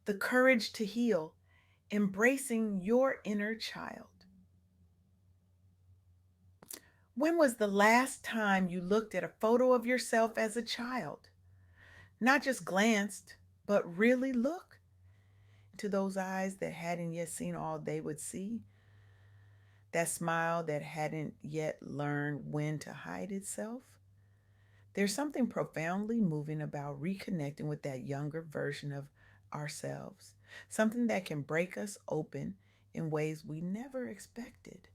The courage to heal, embracing your inner child. When was the last time you looked at a photo of yourself as a child? Not just glanced, but really look into those eyes that hadn't yet seen all they would see, that smile that hadn't yet learned when to hide itself. There's something profoundly moving about reconnecting with that younger version of ourselves, something that can break us open in ways we never expected.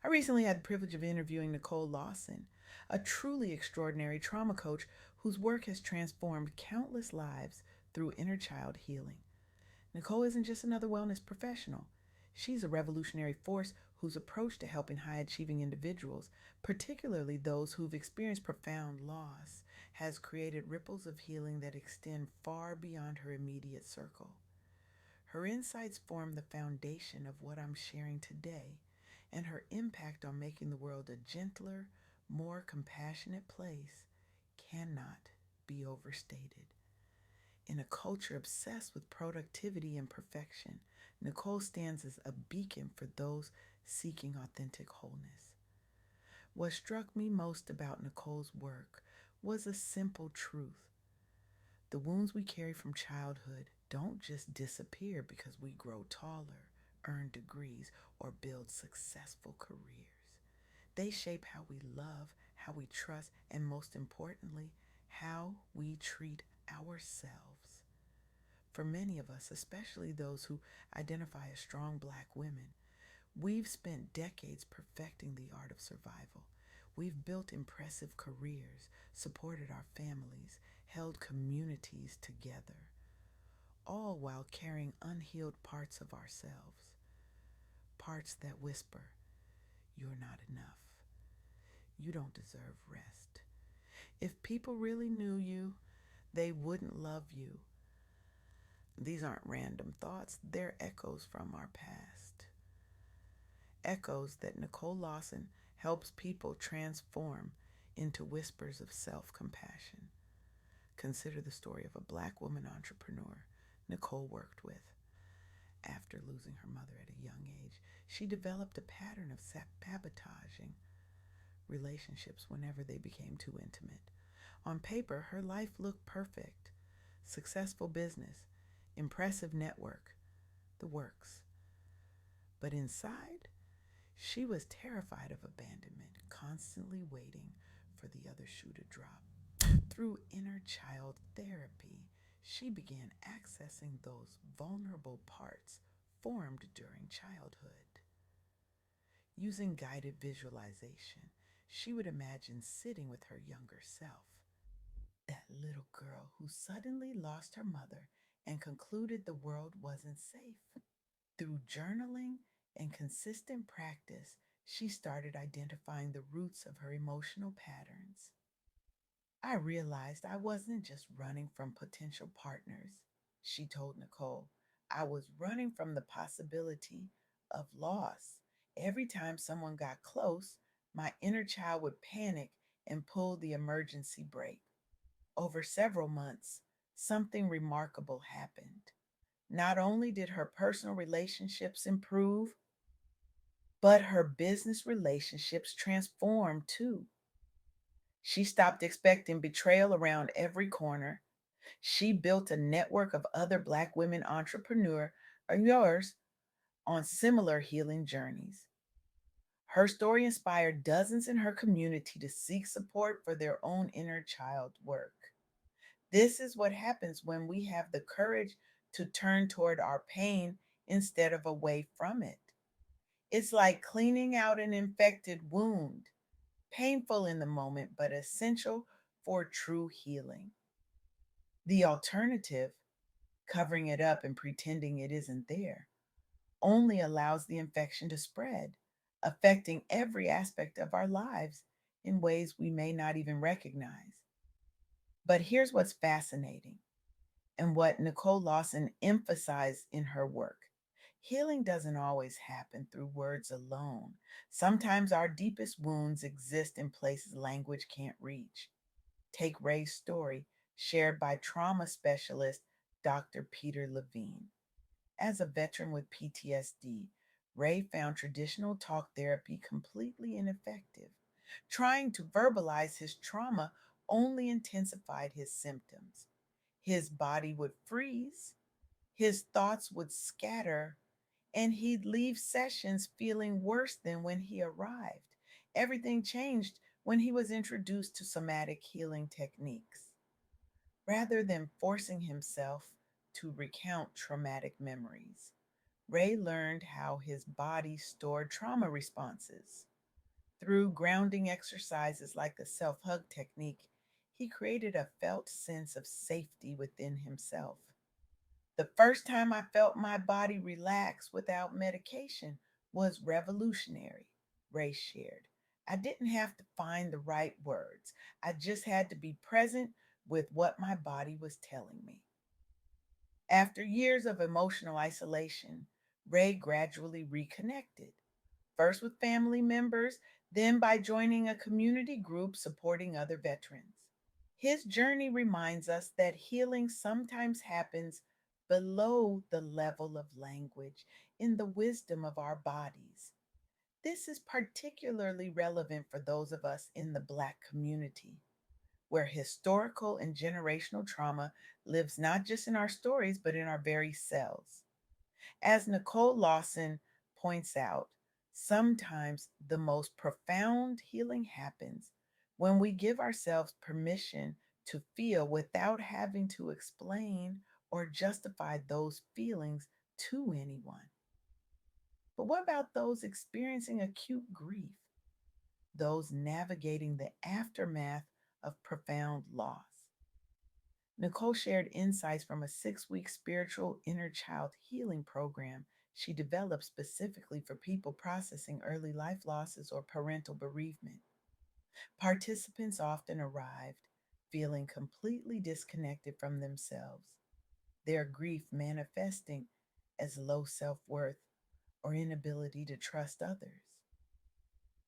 I recently had the privilege of interviewing Nicole Lawson, a truly extraordinary trauma coach whose work has transformed countless lives through inner child healing. Nicole isn't just another wellness professional. She's a revolutionary force whose approach to helping high achieving individuals, particularly those who've experienced profound loss, has created ripples of healing that extend far beyond her immediate circle. Her insights form the foundation of what I'm sharing today, and her impact on making the world a gentler, more compassionate place cannot be overstated. In a culture obsessed with productivity and perfection, Nicole stands as a beacon for those seeking authentic wholeness. What struck me most about Nicole's work was a simple truth. The wounds we carry from childhood don't just disappear because we grow taller, earn degrees, or build successful careers. They shape how we love, how we trust, and most importantly, how we treat ourselves. For many of us, especially those who identify as strong black women, we've spent decades perfecting the art of survival. We've built impressive careers, supported our families, held communities together, all while carrying unhealed parts of ourselves, parts that whisper, "You're not enough. You don't deserve rest. If people really knew you, they wouldn't love you." These aren't random thoughts, they're echoes from our past. Echoes that Nicole Lawson helps people transform into whispers of self compassion. Consider the story of a black woman entrepreneur Nicole worked with. After losing her mother at a young age, she developed a pattern of sabotaging relationships whenever they became too intimate. On paper, her life looked perfect: successful business, impressive network, the works. But inside, she was terrified of abandonment, constantly waiting for the other shoe to drop. Through inner child therapy, she began accessing those vulnerable parts formed during childhood. Using guided visualization, she would imagine sitting with her younger self, that little girl who suddenly lost her mother and concluded the world wasn't safe. Through journaling and consistent practice, she started identifying the roots of her emotional patterns. "I realized I wasn't just running from potential partners," she told Nicole. "I was running from the possibility of loss. Every time someone got close, my inner child would panic and pull the emergency brake." Over several months, something remarkable happened. Not only did her personal relationships improve, but her business relationships transformed too. She stopped expecting betrayal around every corner. She built a network of other Black women entrepreneurs on similar healing journeys. Her story inspired dozens in her community to seek support for their own inner child work. This is what happens when we have the courage to turn toward our pain instead of away from it. It's like cleaning out an infected wound, painful in the moment, but essential for true healing. The alternative, covering it up and pretending it isn't there, only allows the infection to spread, affecting every aspect of our lives in ways we may not even recognize. But here's what's fascinating, and what Nicole Lawson emphasized in her work. Healing doesn't always happen through words alone. Sometimes our deepest wounds exist in places language can't reach. Take Ray's story, shared by trauma specialist Dr. Peter Levine. As a veteran with PTSD, Ray found traditional talk therapy completely ineffective. Trying to verbalize his trauma only intensified his symptoms. His body would freeze, his thoughts would scatter, and he'd leave sessions feeling worse than when he arrived. Everything changed when he was introduced to somatic healing techniques. Rather than forcing himself to recount traumatic memories, Ray learned how his body stored trauma responses. Through grounding exercises like the self hug technique, he created a felt sense of safety within himself. The first time I felt my body relax without medication was revolutionary, Ray shared. I didn't have to find the right words. I just had to be present with what my body was telling me. After years of emotional isolation, Ray gradually reconnected, first with family members, then by joining a community group supporting other veterans. His journey reminds us that healing sometimes happens below the level of language in the wisdom of our bodies. This is particularly relevant for those of us in the Black community, where historical and generational trauma lives not just in our stories, but in our very selves. As Nicole Lawson points out, sometimes the most profound healing happens when we give ourselves permission to feel without having to explain or justify those feelings to anyone. But what about those experiencing acute grief, those navigating the aftermath of profound loss? Nicole shared insights from a 6 week spiritual inner child healing program she developed specifically for people processing early life losses or parental bereavement. Participants often arrived feeling completely disconnected from themselves, their grief manifesting as low self worth or inability to trust others.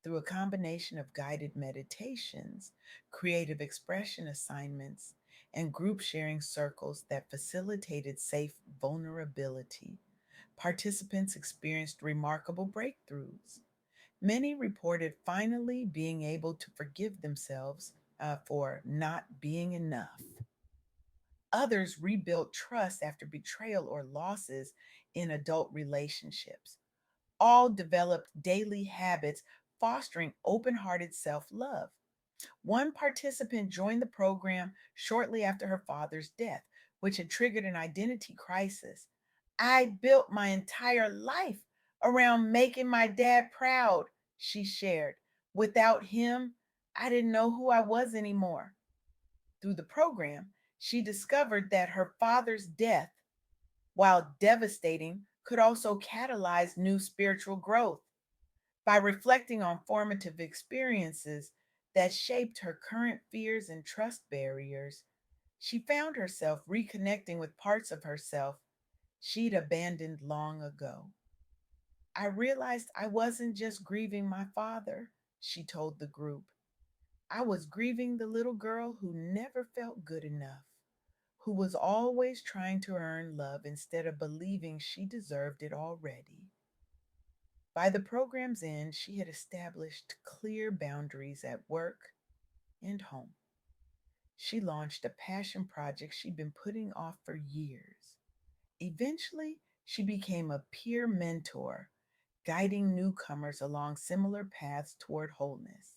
Through a combination of guided meditations, creative expression assignments, and group sharing circles that facilitated safe vulnerability, participants experienced remarkable breakthroughs. Many reported finally being able to forgive themselves for not being enough. Others rebuilt trust after betrayal or losses in adult relationships. All developed daily habits fostering open hearted self love. One participant joined the program shortly after her father's death, which had triggered an identity crisis. I built my entire life around making my dad proud, she shared. Without him, I didn't know who I was anymore. Through the program, she discovered that her father's death, while devastating, could also catalyze new spiritual growth. By reflecting on formative experiences that shaped her current fears and trust barriers, she found herself reconnecting with parts of herself she'd abandoned long ago. I realized I wasn't just grieving my father, she told the group. I was grieving the little girl who never felt good enough, who was always trying to earn love instead of believing she deserved it already. By the program's end, she had established clear boundaries at work and home. She launched a passion project she'd been putting off for years. Eventually, she became a peer mentor, guiding newcomers along similar paths toward wholeness.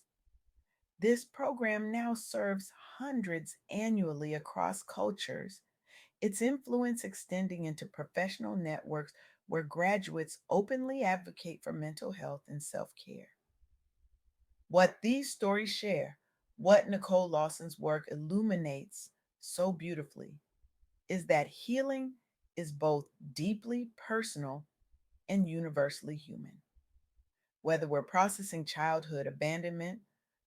This program now serves hundreds annually across cultures, its influence extending into professional networks where graduates openly advocate for mental health and self care. What these stories share, what Nicole Lawson's work illuminates so beautifully, is that healing is both deeply personal and universally human. Whether we're processing childhood abandonment,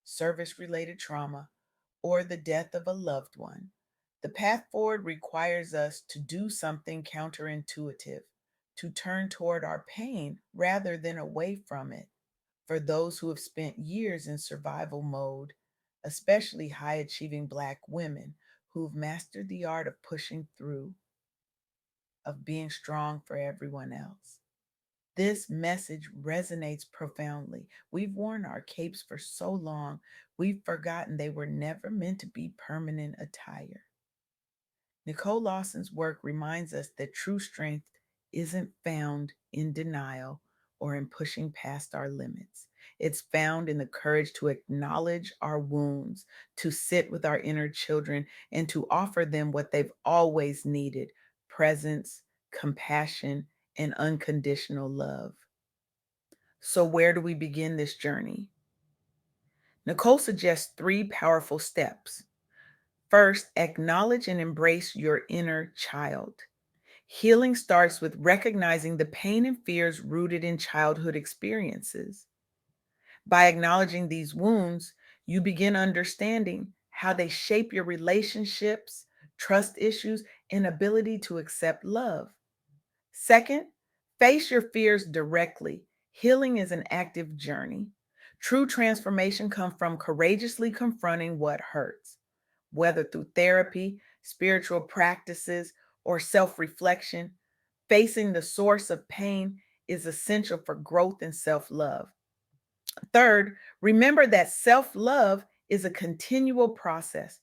service related trauma, or the death of a loved one, the path forward requires us to do something counterintuitive, to turn toward our pain rather than away from it. For those who have spent years in survival mode, especially high achieving Black women who've mastered the art of pushing through, of being strong for everyone else. This message resonates profoundly. We've worn our capes for so long, we've forgotten they were never meant to be permanent attire. Nicole Lawson's work reminds us that true strength isn't found in denial or in pushing past our limits. It's found in the courage to acknowledge our wounds, to sit with our inner children, and to offer them what they've always needed: presence, compassion, and unconditional love. So, where do we begin this journey? Nicole suggests three powerful steps. First, acknowledge and embrace your inner child. Healing starts with recognizing the pain and fears rooted in childhood experiences. By acknowledging these wounds, you begin understanding how they shape your relationships, trust issues, and ability to accept love. Second, face your fears directly. Healing is an active journey. True transformation comes from courageously confronting what hurts, whether through therapy, spiritual practices, or self reflection. Facing the source of pain is essential for growth and self love. Third, remember that self love is a continual process.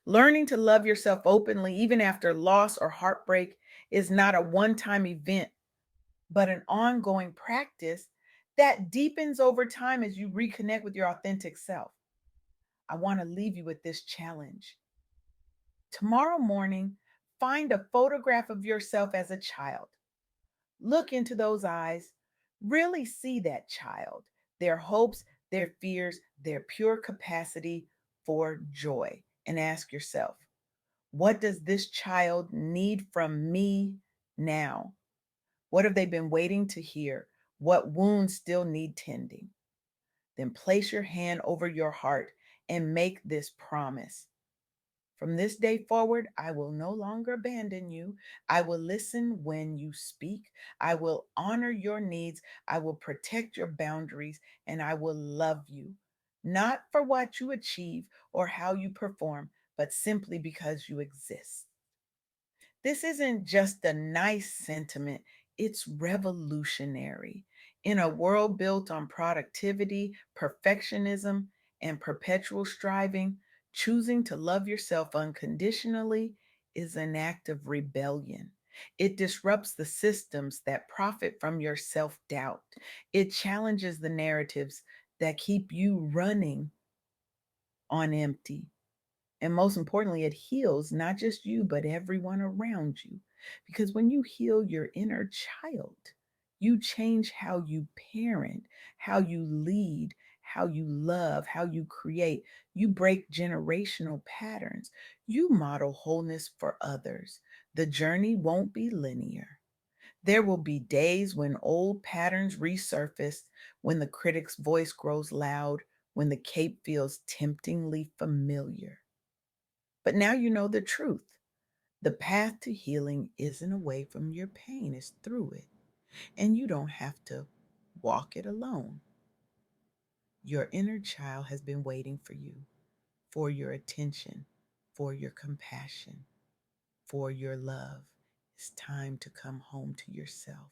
Learning to love yourself openly, even after loss or heartbreak, is not a one time event, but an ongoing practice that deepens over time as you reconnect with your authentic self. I want to leave you with this challenge. Tomorrow morning, find a photograph of yourself as a child. Look into those eyes. Really see that child, their hopes, their fears, their pure capacity for joy. And ask yourself, what does this child need from me now? What have they been waiting to hear? What wounds still need tending? Then place your hand over your heart and make this promise. From this day forward, I will no longer abandon you. I will listen when you speak. I will honor your needs. I will protect your boundaries, and I will love you, not for what you achieve or how you perform, but simply because you exist. This isn't just a nice sentiment, it's revolutionary. In a world built on productivity, perfectionism, and perpetual striving, choosing to love yourself unconditionally is an act of rebellion. It disrupts the systems that profit from your self doubt. It challenges the narratives that keep you running on empty. And most importantly, it heals not just you, but everyone around you. Because when you heal your inner child, you change how you parent, how you lead, how you love, how you create. You break generational patterns. You model wholeness for others. The journey won't be linear. There will be days when old patterns resurface, when the critic's voice grows loud, when the cape feels temptingly familiar. But now you know the truth. The path to healing isn't away from your pain, it's through it. And you don't have to walk it alone. Your inner child has been waiting for you, for your attention, for your compassion, for your love. It's time to come home to yourself.